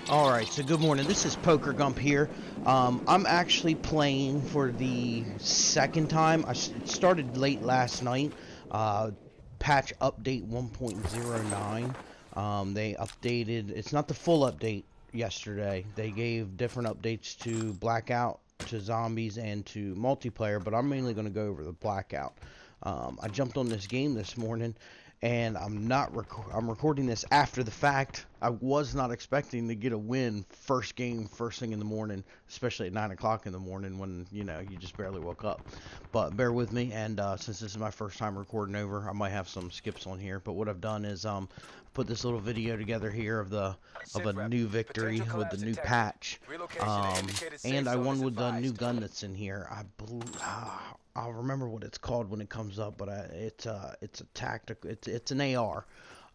Alright, so good morning. This is Poker Gump here. I'm actually playing for the second time. It started late last night. Patch update 1.09. They updated, it's not the full update yesterday. They gave different updates to Blackout, to Zombies, and to multiplayer, but I'm mainly going to go over the Blackout. I jumped on this game this morning, and I'm recording this after the fact. I was not expecting to get a win first game, first thing in the morning, especially at 9 o'clock in the morning when, you just barely woke up. But bear with me, and since this is my first time recording over, I might have some skips on here. But what I've done is put this little video together here of a new victory with the new patch, and I won with the new gun that's in here. I'll remember what it's called when it comes up, but it's a tactical. It's an AR.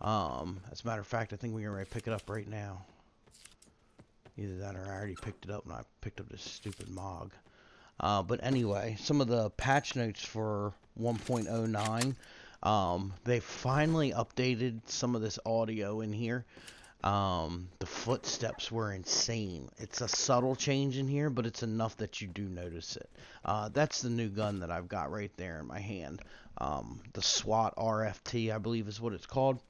As a matter of fact, I think we're gonna pick it up right now. Either that or I already picked it up and I picked up this stupid MOG. But anyway, some of the patch notes for 1.09. They finally updated some of this audio in here. The footsteps were insane. It's a subtle change in here, but it's enough that you do notice it. That's the new gun that I've got right there in my hand. The SWAT RFT, I believe is what it's called.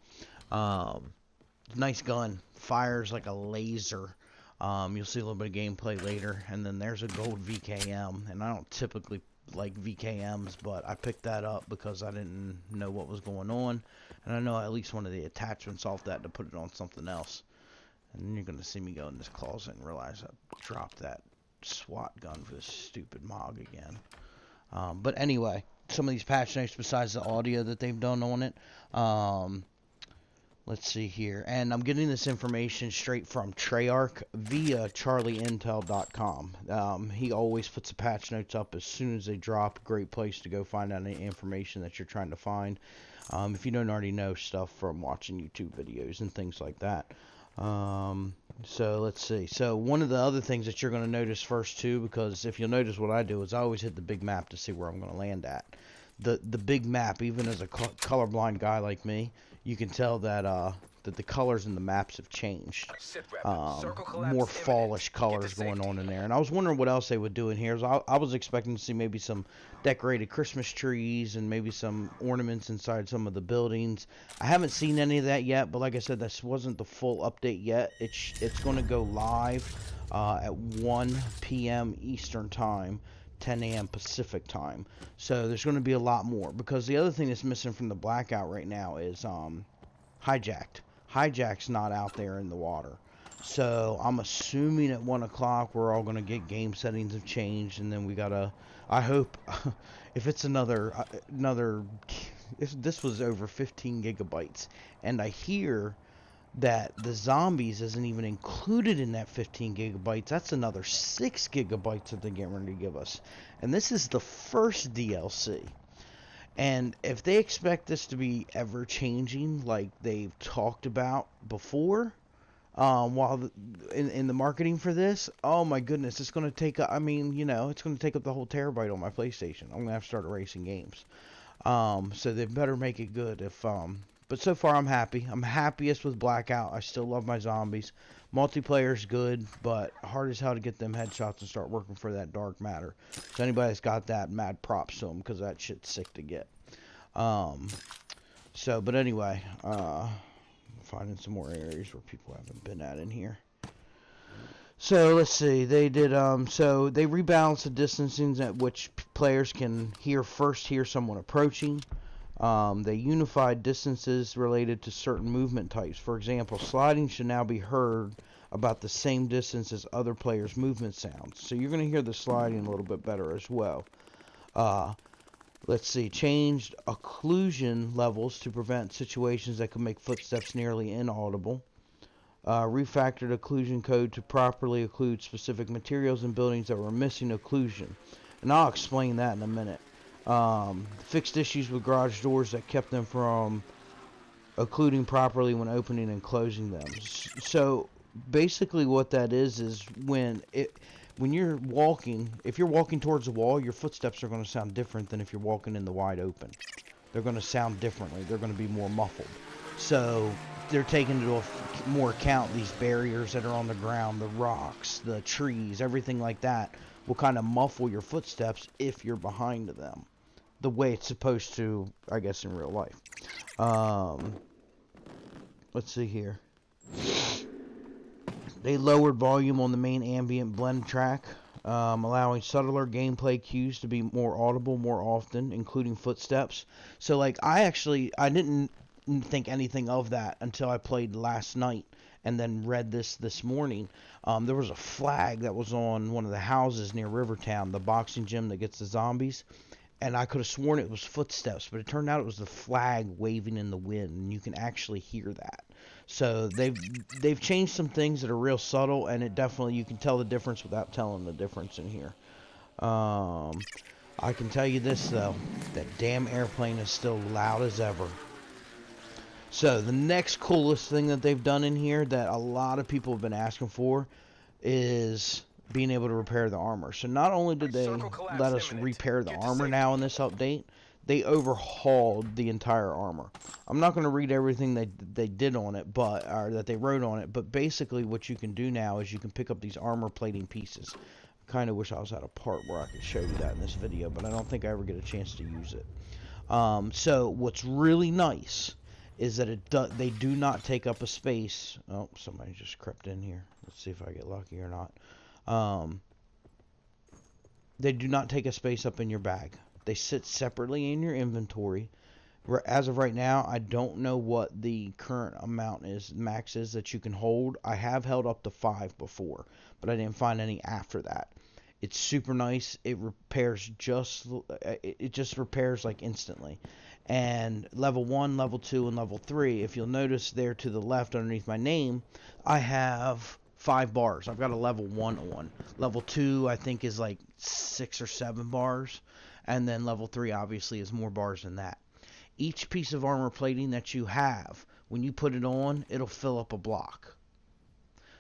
Nice gun. Fires like a laser. You'll see a little bit of gameplay later. And then there's a gold VKM. And I don't typically like VKMs, but I picked that up because I didn't know what was going on. And I know at least one of the attachments off that to put it on something else. And then you're going to see me go in this closet and realize I dropped that SWAT gun for this stupid MOG again. But anyway, some of these patch notes besides the audio that they've done on it. Let's see here. And I'm getting this information straight from Treyarch via charlieintel.com. He always puts the patch notes up as soon as they drop. Great place to go find out any information that you're trying to find. If you don't already know stuff from watching YouTube videos and things like that. So let's see. So one of the other things that you're going to notice first too, because if you'll notice what I do is I always hit the big map to see where I'm going to land at. The big map, even as a colorblind guy like me, you can tell that that the colors in the maps have changed. More fallish colors going on in there. And I was wondering what else they would do in here. So I was expecting to see maybe some decorated Christmas trees and maybe some ornaments inside some of the buildings. I haven't seen any of that yet, but like I said, this wasn't the full update yet. It's going to go live at 1 p.m. Eastern Time. 10 a.m. Pacific time. So there's going to be a lot more, because the other thing that's missing from the Blackout right now is Hijacked. Hijack's not out there in the water. So I'm assuming at 1 o'clock we're all going to get game settings have changed, and then we got to, I hope, if it's if this was over 15 gigabytes, and I hear that the Zombies isn't even included in that 15 gigabytes. That's another 6 gigabytes that they're getting ready to give us. And this is the first DLC. And if they expect this to be ever changing like they've talked about before, while in the marketing for this, oh my goodness, it's going to take, it's going to take up the whole terabyte on my PlayStation. I'm going to have to start erasing games. So they better make it good if, but so far I'm happy. I'm happiest with Blackout. I still love my Zombies. Multiplayer's good, but hard as hell to get them headshots and start working for that dark matter. So anybody that's got that, mad props to them, because that shit's sick to get. But anyway, finding some more areas where people haven't been at in here. So let's see. They did so they rebalanced the distancing at which players can hear someone approaching. They unified distances related to certain movement types. For example, sliding should now be heard about the same distance as other players' movement sounds. So you're going to hear the sliding a little bit better as well. Let's see. Changed occlusion levels to prevent situations that could make footsteps nearly inaudible. Refactored occlusion code to properly occlude specific materials and buildings that were missing occlusion. And I'll explain that in a minute. Fixed issues with garage doors that kept them from occluding properly when opening and closing them. So basically what that is when you're walking, if you're walking towards the wall, your footsteps are going to sound different than if you're walking in the wide open. They're going to sound differently. They're going to be more muffled. So they're taking into more account these barriers that are on the ground, the rocks, the trees, everything like that will kind of muffle your footsteps if you're behind them, the way it's supposed to, I guess, in real life. Let's see here. They lowered volume on the main ambient blend track, allowing subtler gameplay cues to be more audible more often, including footsteps. So, like, I didn't think anything of that until I played last night and then read this morning. There was a flag that was on one of the houses near Rivertown, the boxing gym that gets the zombies, and I could have sworn it was footsteps, but it turned out it was the flag waving in the wind, and you can actually hear that. So they've changed some things that are real subtle, and it definitely, you can tell the difference without telling the difference in here. I can tell you this though, that damn airplane is still loud as ever. So the next coolest thing that they've done in here that a lot of people have been asking for is being able to repair the armor. So not only did they let us repair the armor now in this update, they overhauled the entire armor. I'm not going to read everything they did on it, or that they wrote on it, but basically what you can do now is you can pick up these armor plating pieces. I kind of wish I was at a part where I could show you that in this video, but I don't think I ever get a chance to use it. So what's really nice is that they do not take up a space. Oh, somebody just crept in here. Let's see if I get lucky or not. They do not take a space up in your bag. They sit separately in your inventory. As of right now, I don't know what the current amount is, max is, that you can hold. I have held up to 5 before, but I didn't find any after that. It's super nice. It repairs it just repairs like instantly. And level 1, level 2, and level 3, if you'll notice there to the left underneath my name, I have 5 bars. I've got a level 1 on. Level 2, I think, is like 6 or 7 bars. And then level 3, obviously, is more bars than that. Each piece of armor plating that you have, when you put it on, it'll fill up a block.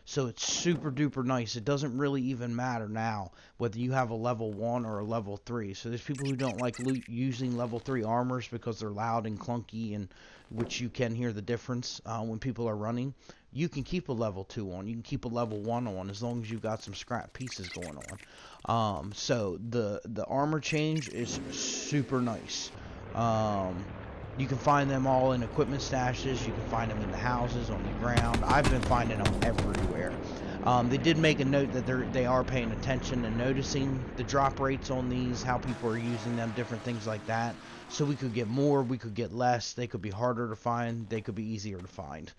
So it's super duper nice. It doesn't really even matter now whether you have a level 1 or a level 3. So there's people who don't like using level 3 armors because they're loud and clunky, and which you can hear the difference when people are running. You can keep a level 2 on. You can keep a level 1 on as long as you've got some scrap pieces going on. So the armor change is super nice. You can find them all in equipment stashes. You can find them in the houses, on the ground. I've been finding them everywhere. They did make a note that they are paying attention and noticing the drop rates on these, how people are using them, different things like that. So we could get more, we could get less. They could be harder to find. They could be easier to find.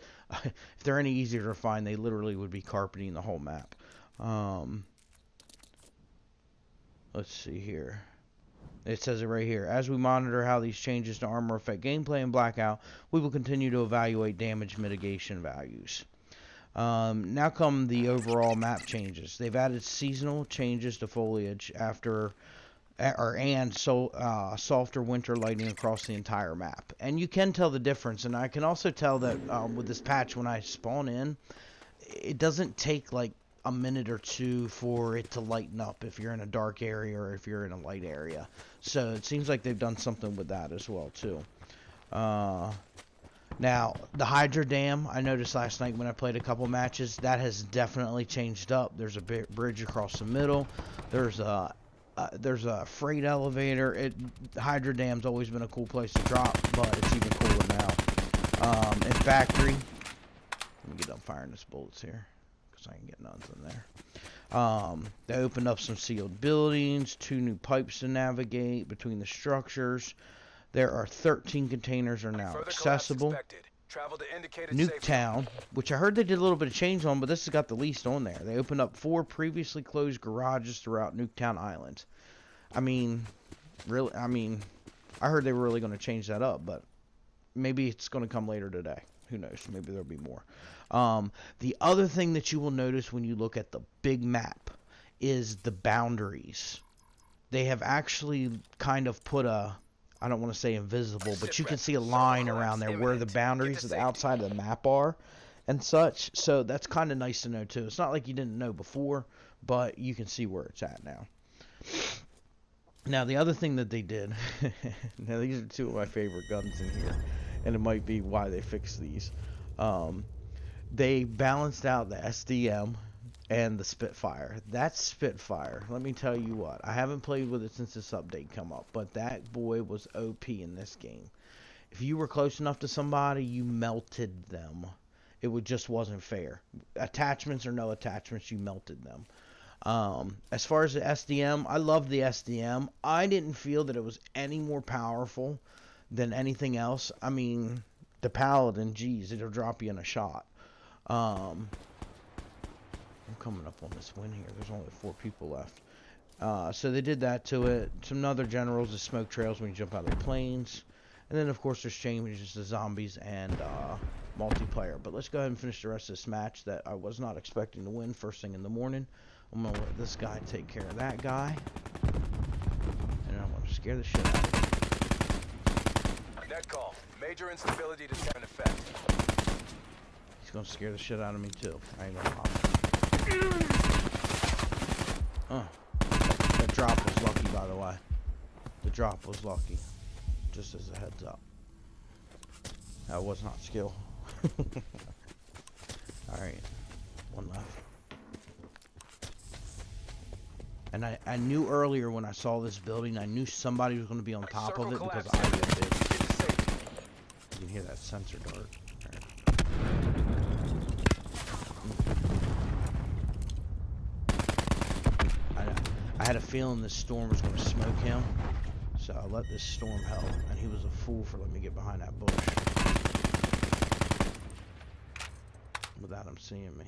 If they're any easier to find, they literally would be carpeting the whole map. Let's see here. It says it right here. As we monitor how these changes to armor affect gameplay in Blackout, we will continue to evaluate damage mitigation values. Now come the overall map changes. They've added seasonal changes to foliage and softer winter lighting across the entire map. And you can tell the difference. And I can also tell that with this patch, when I spawn in, it doesn't take like a minute or two for it to lighten up if you're in a dark area or if you're in a light area. So it seems like they've done something with that as well too. Now the Hydra Dam, I noticed last night when I played a couple matches, that has definitely changed up. There's a bridge across the middle. There's a freight elevator. Hydra Dam's always been a cool place to drop, but it's even cooler now. In Factory, let me get done firing these bullets here. I can get nothing there. They opened up some sealed buildings, 2 new pipes to navigate between the structures. There are 13 containers are now accessible. Nuketown, which I heard they did a little bit of change on, but this has got the least on there. They opened up 4 previously closed garages throughout Nuketown Island. I mean, really, I heard they were really going to change that up, but maybe it's going to come later today. Who knows? Maybe there'll be more. The other thing that you will notice when you look at the big map is the boundaries. They have actually kind of put I don't want to say invisible, but you can see a line around there where the boundaries of the outside of the map are and such. So that's kind of nice to know too. It's not like you didn't know before, but you can see where it's at now. Now the other thing that they did, now these are 2 of my favorite guns in here, and it might be why they fixed these. Um, they balanced out the SDM and the Spitfire. That Spitfire, let me tell you what, I haven't played with it since this update come up, but that boy was OP in this game. If you were close enough to somebody, you melted them. Just wasn't fair. Attachments or no attachments, you melted them. As far as the SDM, I love the SDM. I didn't feel that it was any more powerful than anything else. I mean, the Paladin, geez, it'll drop you in a shot. I'm coming up on this win here. There's only 4 people left. So they did that to it. Some other generals, the smoke trails when you jump out of the planes. And then, of course, there's changes to zombies and multiplayer. But let's go ahead and finish the rest of this match that I was not expecting to win first thing in the morning. I'm going to let this guy take care of that guy. And I'm going to scare the shit out of him. Net call. Major instability detected in effect. He's going to scare the shit out of me, too. I ain't going to that drop was lucky, by the way. The drop was lucky. Just as a heads up. That was not skill. Alright. One left. And I knew earlier when I saw this building, I knew somebody was going to be on top of it because I did. You can hear that sensor dart. I had a feeling this storm was going to smoke him. So I let this storm help, and he was a fool for letting me get behind that bush without him seeing me.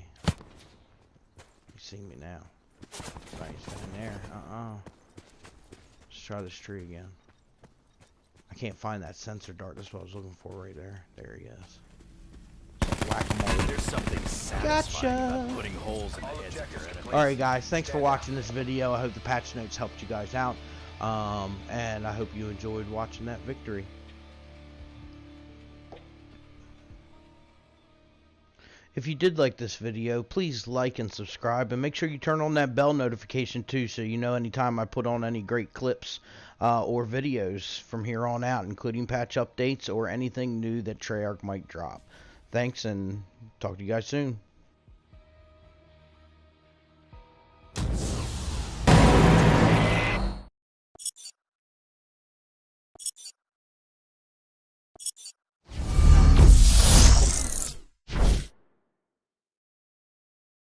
He seen me now. Right, he's down there. Let's try this tree again. I can't find that sensor dart. That's what I was looking for right there. There he is. So whack him all. There's something satisfying about putting holes in the heads of your enemies. Alright guys, thanks for watching this video. I hope the patch notes helped you guys out. And I hope you enjoyed watching that victory. If you did like this video, please like and subscribe, and make sure you turn on that bell notification too, so you know anytime I put on any great clips or videos from here on out, including patch updates or anything new that Treyarch might drop. Thanks, and talk to you guys soon.